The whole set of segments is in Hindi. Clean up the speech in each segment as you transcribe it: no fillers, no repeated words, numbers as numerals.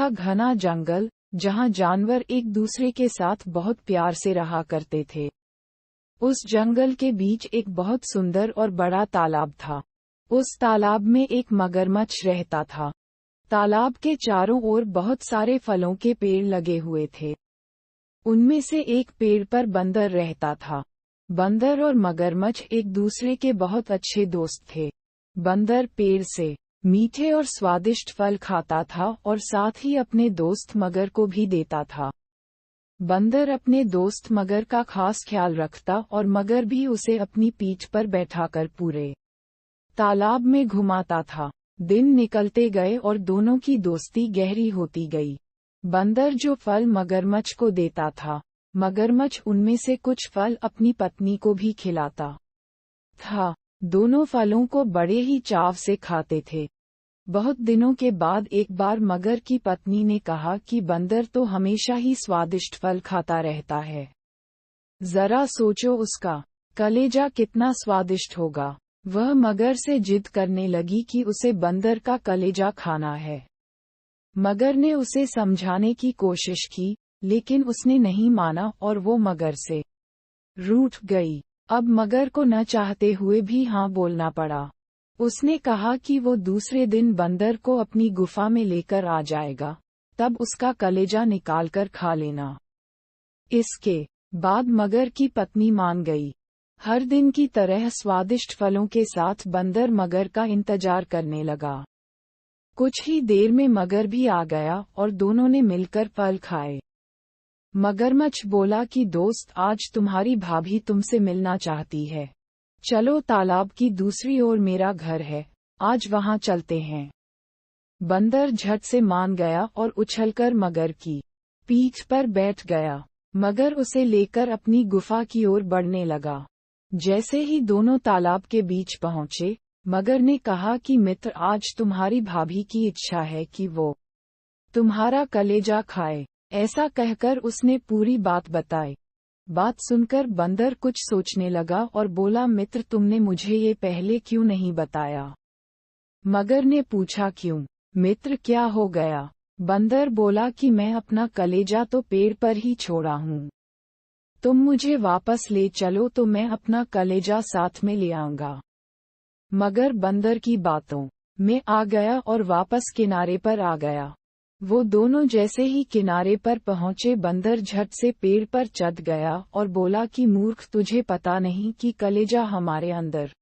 था घना जंगल, जहाँ जानवर एक दूसरे के साथ बहुत प्यार से रहा करते थे। उस जंगल के बीच एक बहुत सुंदर और बड़ा तालाब था। उस तालाब में एक मगरमच्छ रहता था। तालाब के चारों ओर बहुत सारे फलों के पेड़ लगे हुए थे। उनमें से एक पेड़ पर बंदर रहता था। बंदर और मगरमच्छ एक दूसरे के बहुत अच्छे दोस्त थे। बंदर पेड़ से मीठे और स्वादिष्ट फल खाता था और साथ ही अपने दोस्त मगर को भी देता था। बंदर अपने दोस्त मगर का खास ख्याल रखता और मगर भी उसे अपनी पीठ पर बैठाकर पूरे तालाब में घुमाता था। दिन निकलते गए और दोनों की दोस्ती गहरी होती गई। बंदर जो फल मगरमच्छ को देता था, मगरमच्छ उनमें से कुछ फल अपनी पत्नी को भी खिलाता था। दोनों फलों को बड़े ही चाव से खाते थे। बहुत दिनों के बाद एक बार मगर की पत्नी ने कहा कि बंदर तो हमेशा ही स्वादिष्ट फल खाता रहता है। जरा सोचो उसका कलेजा कितना स्वादिष्ट होगा। वह मगर से जिद करने लगी कि उसे बंदर का कलेजा खाना है। मगर ने उसे समझाने की कोशिश की, लेकिन उसने नहीं माना और वो मगर से रूठ गई। अब मगर को न चाहते हुए भी हाँ बोलना पड़ा। उसने कहा कि वो दूसरे दिन बंदर को अपनी गुफा में लेकर आ जाएगा, तब उसका कलेजा निकालकर खा लेना। इसके बाद मगर की पत्नी मान गई। हर दिन की तरह स्वादिष्ट फलों के साथ बंदर मगर का इंतजार करने लगा। कुछ ही देर में मगर भी आ गया और दोनों ने मिलकर फल खाए। मगरमच्छ बोला कि दोस्त, आज तुम्हारी भाभी तुमसे मिलना चाहती है। चलो, तालाब की दूसरी ओर मेरा घर है, आज वहां चलते हैं। बंदर झट से मान गया और उछलकर मगर की पीठ पर बैठ गया। मगर उसे लेकर अपनी गुफा की ओर बढ़ने लगा। जैसे ही दोनों तालाब के बीच पहुंचे, मगर ने कहा कि मित्र, आज तुम्हारी भाभी की इच्छा है कि वो तुम्हारा कलेजा खाए। ऐसा कहकर उसने पूरी बात बताई। बात सुनकर बंदर कुछ सोचने लगा और बोला, मित्र, तुमने मुझे ये पहले क्यों नहीं बताया? मगर ने पूछा, क्यों मित्र, क्या हो गया? बंदर बोला कि मैं अपना कलेजा तो पेड़ पर ही छोड़ा हूँ। तुम मुझे वापस ले चलो तो मैं अपना कलेजा साथ में ले आऊंगा। मगर बंदर की बातों में आ गया और वापस किनारे पर आ गया। वो दोनों जैसे ही किनारे पर पहुंचे, बंदर झट से पेड़ पर चढ़ गया और बोला कि मूर्ख, तुझे पता नहीं कि कलेजा हमारे अंदर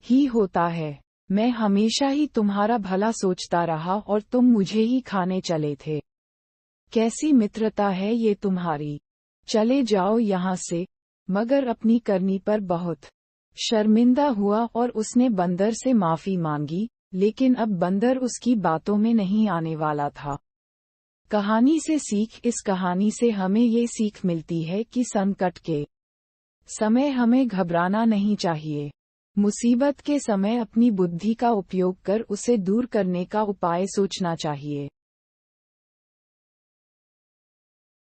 ही होता है। मैं हमेशा ही तुम्हारा भला सोचता रहा और तुम मुझे ही खाने चले थे। कैसी मित्रता है ये तुम्हारी, चले जाओ यहाँ से। मगर अपनी करनी पर बहुत शर्मिंदा हुआ और उसने बंदर से माफी मांगी, लेकिन अब बंदर उसकी बातों में नहीं आने वाला था। कहानी से सीख। इस कहानी से हमें ये सीख मिलती है कि संकट के समय हमें घबराना नहीं चाहिए। मुसीबत के समय अपनी बुद्धि का उपयोग कर उसे दूर करने का उपाय सोचना चाहिए।